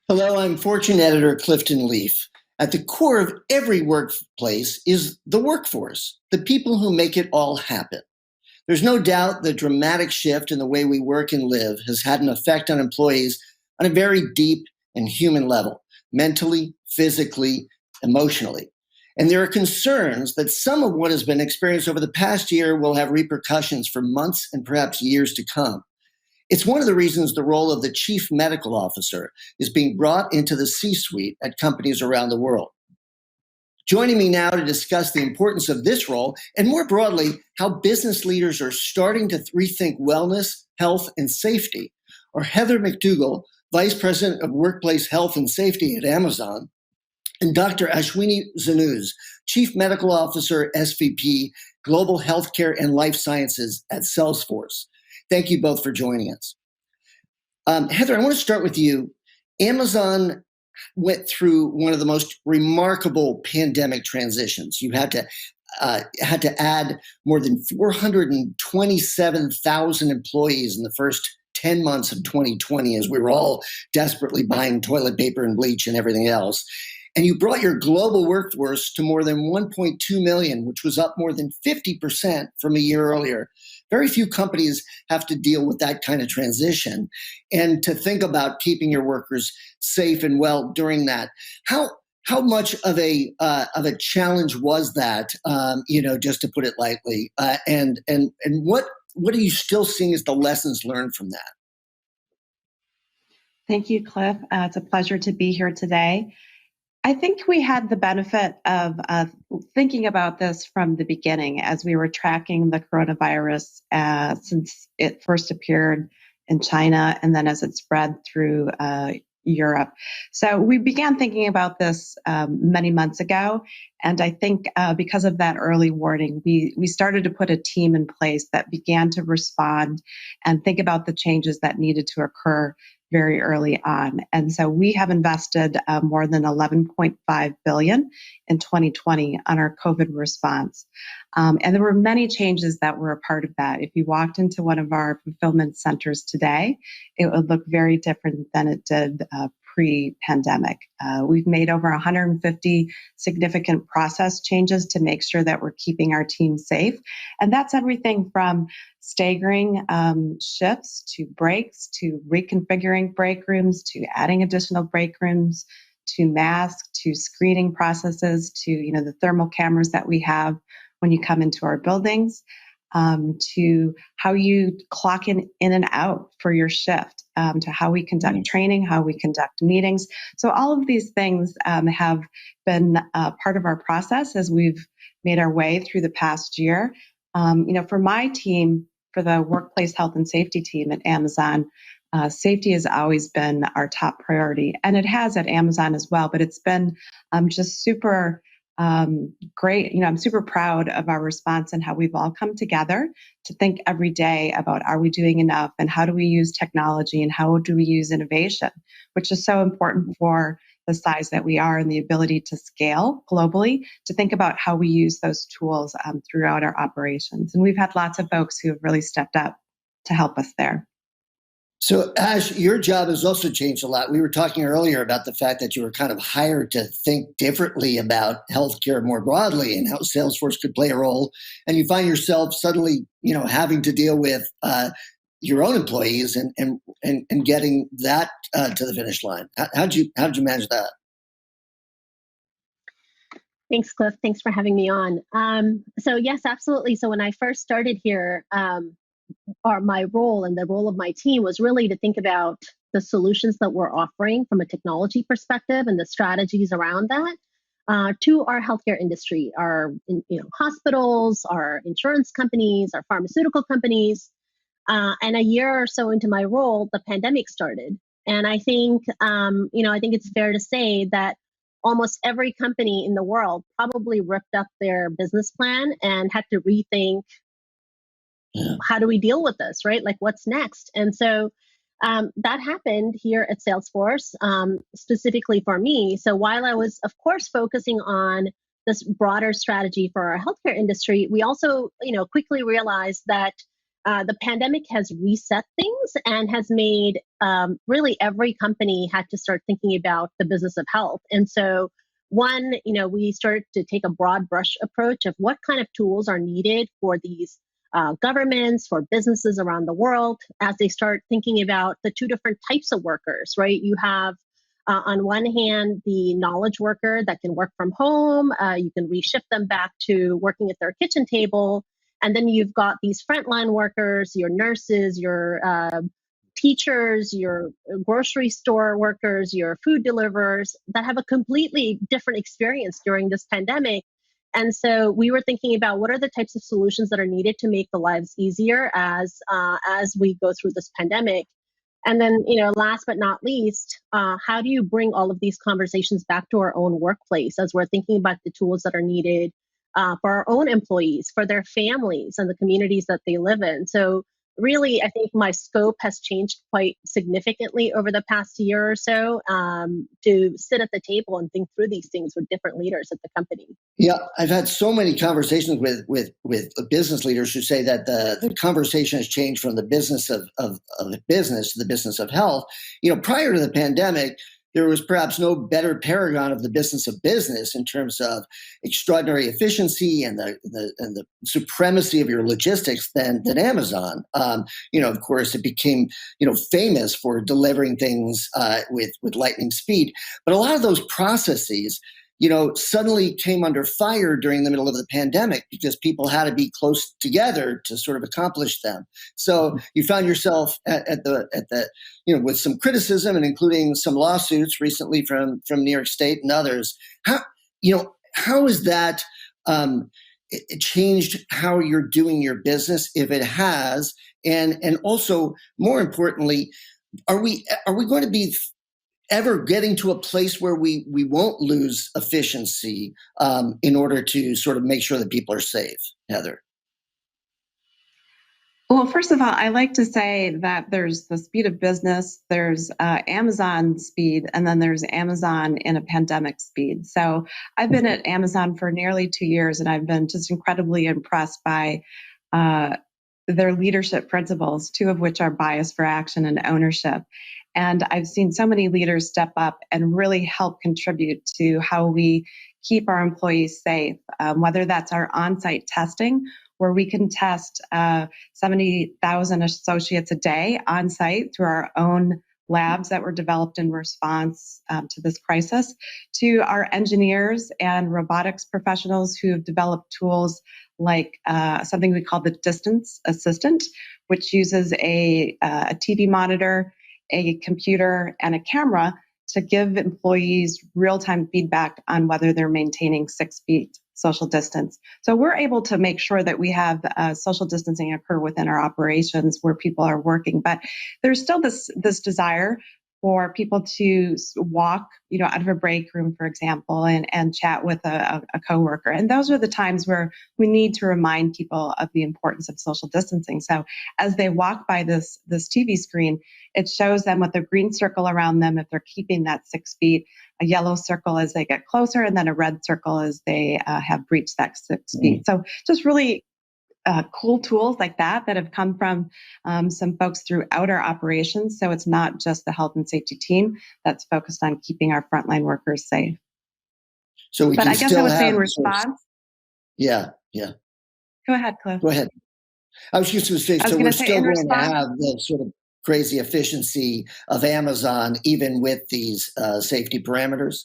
Hello, I'm Fortune editor Clifton Leaf. At the core of every workplace is the workforce, the people who make it all happen. There's no doubt the dramatic shift in the way we work and live has had an effect on employees on a very deep and human level, mentally, physically, emotionally. And there are concerns that some of what has been experienced over the past year will have repercussions for months and perhaps years to come. It's one of the reasons the role of the chief medical officer is being brought into the C-suite at companies around the world. Joining me now to discuss the importance of this role and more broadly, how business leaders are starting to rethink wellness, health, and safety are Heather McDougall, Vice President of Workplace Health and Safety at Amazon, and Dr. Ashwini Zanuz, Chief Medical Officer, SVP, Global Healthcare and Life Sciences at Salesforce. Thank you both for joining us. Heather, I want to start with you. Amazon went through one of the most remarkable pandemic transitions. You had to add more than 427,000 employees in the first 10 months of 2020 as we were all desperately buying toilet paper and bleach and everything else. And you brought your global workforce to more than 1.2 million, which was up more than 50% from a year earlier. Very few companies have to deal with that kind of transition. And to think about keeping your workers safe and well during that, how much of a challenge was that? Just to put it lightly, and what are you still seeing as the lessons learned from that? Thank you, Cliff. It's a pleasure to be here today. I think we had the benefit of thinking about this from the beginning as we were tracking the coronavirus since it first appeared in China and then as it spread through Europe. So we began thinking about this many months ago. And I think because of that early warning, we started to put a team in place that began to respond and think about the changes that needed to occur very early on. And so we have invested more than $11.5 billion in 2020 on our COVID response. And there were many changes that were a part of that. If you walked into one of our fulfillment centers today, it would look very different than it did pre-pandemic. We've made over 150 significant process changes to make sure that we're keeping our team safe. And that's everything from staggering shifts to breaks, to reconfiguring break rooms, to adding additional break rooms, to masks, to screening processes, to the thermal cameras that we have when you come into our buildings, to how you clock in and out for your shift, to how we conduct training, how we conduct meetings. So all of these things have been part of our process as we've made our way through the past year. For my team, for the workplace health and safety team at Amazon, safety has always been our top priority. And it has at Amazon as well, but it's been just super great. I'm super proud of our response and how we've all come together to think every day about, are we doing enough, and how do we use technology, and how do we use innovation, which is so important for the size that we are and the ability to scale globally, to think about how we use those tools throughout our operations. And we've had lots of folks who have really stepped up to help us there. So, Ash, your job has also changed a lot. We were talking earlier about the fact that you were kind of hired to think differently about healthcare more broadly and how Salesforce could play a role. And you find yourself suddenly, having to deal with your own employees and getting that to the finish line. How'd you manage that? Thanks, Cliff. Thanks for having me on. So yes, absolutely. So when I first started here, my role and the role of my team was really to think about the solutions that we're offering from a technology perspective and the strategies around that to our healthcare industry, our hospitals, our insurance companies, our pharmaceutical companies. And a year or so into my role, the pandemic started. And I think, I think it's fair to say that almost every company in the world probably ripped up their business plan and had to rethink, how do we deal with this, right? Like, what's next? And so that happened here at Salesforce, specifically for me. So while I was, of course, focusing on this broader strategy for our healthcare industry, we also, quickly realized that the pandemic has reset things and has made really every company had to start thinking about the business of health. And so one, we started to take a broad brush approach of what kind of tools are needed for these governments, for businesses around the world, as they start thinking about the two different types of workers, right? You have on one hand, the knowledge worker that can work from home, you can reshift them back to working at their kitchen table. And then you've got these frontline workers, your nurses, your teachers, your grocery store workers, your food deliverers that have a completely different experience during this pandemic. And so we were thinking about what are the types of solutions that are needed to make the lives easier as we go through this pandemic. And then, last but not least, how do you bring all of these conversations back to our own workplace as we're thinking about the tools that are needed for our own employees, for their families and the communities that they live in? So really, I think my scope has changed quite significantly over the past year or so to sit at the table and think through these things with different leaders at the company. Yeah, I've had so many conversations with business leaders who say that the conversation has changed from the business of business to the business of health. Prior to the pandemic, there was perhaps no better paragon of the business of business in terms of extraordinary efficiency and the supremacy of your logistics than Amazon. Of course, it became famous for delivering things with lightning speed. But a lot of those processes suddenly came under fire during the middle of the pandemic because people had to be close together to sort of accomplish them. So you found yourself at the with some criticism and including some lawsuits recently from New York State and others. How is that it changed how you're doing your business, if it has, and also more importantly, are we going to be ever getting to a place where we won't lose efficiency in order to sort of make sure that people are safe, Heather? Well, first of all, I like to say that there's the speed of business, there's Amazon speed, and then there's Amazon in a pandemic speed. So I've been at Amazon for nearly 2 years, and I've been just incredibly impressed by their leadership principles, two of which are bias for action and ownership. And I've seen so many leaders step up and really help contribute to how we keep our employees safe, whether that's our on-site testing, where we can test 70,000 associates a day on site through our own labs that were developed in response to this crisis, to our engineers and robotics professionals who have developed tools like something we call the distance assistant, which uses a TV monitor, a computer, and a camera to give employees real-time feedback on whether they're maintaining 6 feet social distance. So we're able to make sure that we have social distancing occur within our operations where people are working. But there's still this desire for people to walk, out of a break room, for example, and chat with a coworker. And those are the times where we need to remind people of the importance of social distancing. So as they walk by this TV screen, it shows them with a green circle around them if they're keeping that 6 feet, a yellow circle as they get closer, and then a red circle as they have breached that 6 feet. So just really cool tools like that have come from some folks throughout our operations. So it's not just the health and safety team that's focused on keeping our frontline workers safe. So but I guess I would say in response. Yeah. Go ahead, Cliff. Go ahead. I was just going to say, so we're still going to have the sort of crazy efficiency of Amazon, even with these safety parameters?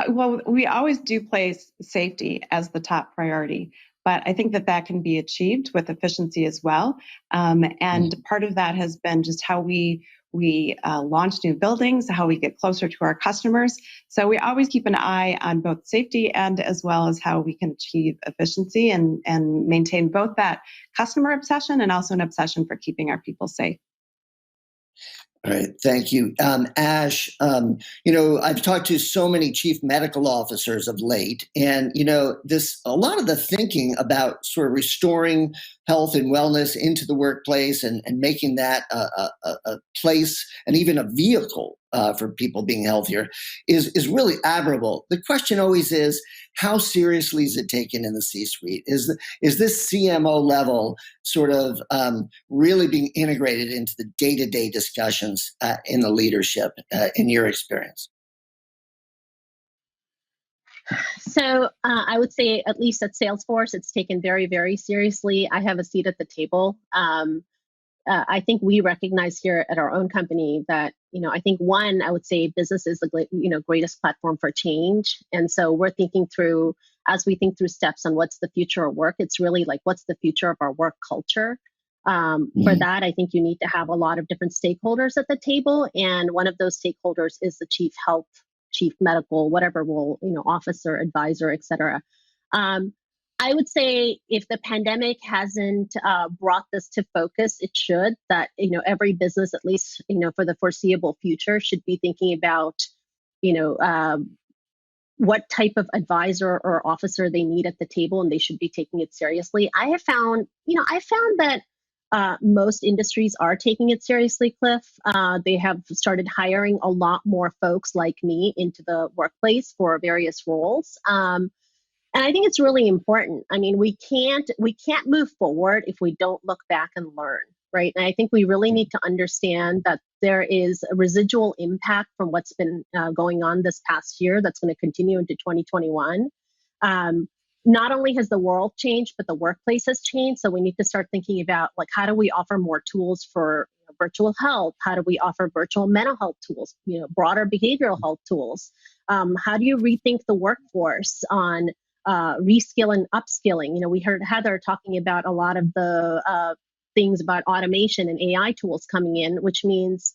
Well, we always do place safety as the top priority, but I think that can be achieved with efficiency as well. And part of that has been just how we launch new buildings, how we get closer to our customers. So we always keep an eye on both safety and as well as how we can achieve efficiency and maintain both that customer obsession and also an obsession for keeping our people safe. All right, thank you. Ash, I've talked to so many chief medical officers of late, and, a lot of the thinking about sort of restoring health and wellness into the workplace and making that a place and even a vehicle for people being healthier is really admirable. The question always is, how seriously is it taken in the C-suite? Is this CMO level sort of really being integrated into the day-to-day discussions in the leadership, in your experience? So I would say, at least at Salesforce, it's taken very, very seriously. I have a seat at the table. I think we recognize here at our own company that, I think one, I would say business is the greatest platform for change. And so we're thinking through, as we think through steps on what's the future of work, it's really like, what's the future of our work culture? For that, I think you need to have a lot of different stakeholders at the table. And one of those stakeholders is the chief health, chief medical, whatever role, officer, advisor, et cetera. I would say if the pandemic hasn't brought this to focus, it should. That every business, at least for the foreseeable future, should be thinking about what type of advisor or officer they need at the table, and they should be taking it seriously. I found that most industries are taking it seriously, Cliff. They have started hiring a lot more folks like me into the workplace for various roles. And I think it's really important. I mean, we can't move forward if we don't look back and learn, right? And I think we really need to understand that there is a residual impact from what's been going on this past year that's going to continue into 2021. Not only has the world changed, but the workplace has changed. So we need to start thinking about, like, how do we offer more tools for virtual health? How do we offer virtual mental health tools, broader behavioral health tools? How do you rethink the workforce on reskill and upskilling? We heard Heather talking about a lot of the things about automation and AI tools coming in, which means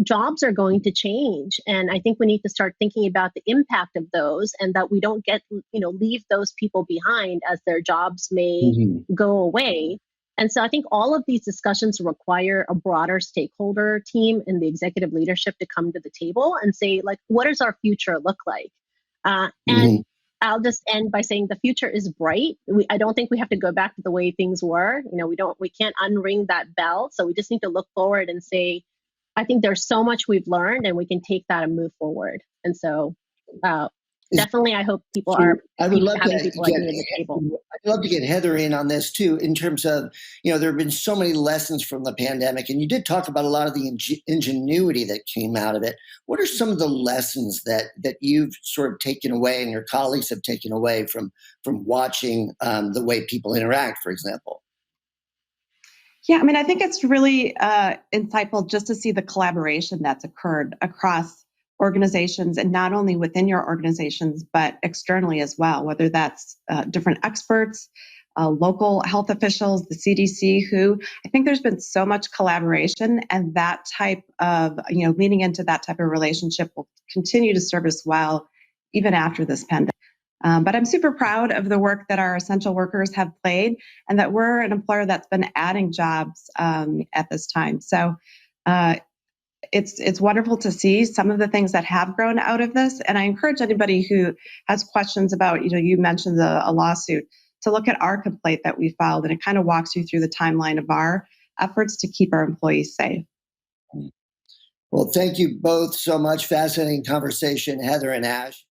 jobs are going to change. And I think we need to start thinking about the impact of those, and that we don't leave those people behind as their jobs may go away. And so I think all of these discussions require a broader stakeholder team and the executive leadership to come to the table and say, like, what does our future look like? And I'll just end by saying the future is bright. I don't think we have to go back to the way things were. We can't unring that bell. So we just need to look forward and say, I think there's so much we've learned, and we can take that and move forward. And so definitely, I hope people are having people like me at the table. I'd love to get Heather in on this too, in terms of, there have been so many lessons from the pandemic, and you did talk about a lot of the ingenuity that came out of it. What are some of the lessons that you've sort of taken away, and your colleagues have taken away from watching the way people interact, for example? Yeah, I mean, I think it's really insightful just to see the collaboration that's occurred across organizations, and not only within your organizations, but externally as well, whether that's different experts, local health officials, the CDC, who I think there's been so much collaboration, and that type of, leaning into that type of relationship will continue to serve us well, even after this pandemic. But I'm super proud of the work that our essential workers have played, and that we're an employer that's been adding jobs at this time. So it's wonderful to see some of the things that have grown out of this. And I encourage anybody who has questions about, you mentioned a lawsuit, to look at our complaint that we filed, and it kind of walks you through the timeline of our efforts to keep our employees safe. Well, thank you both so much. Fascinating conversation, Heather and Ash.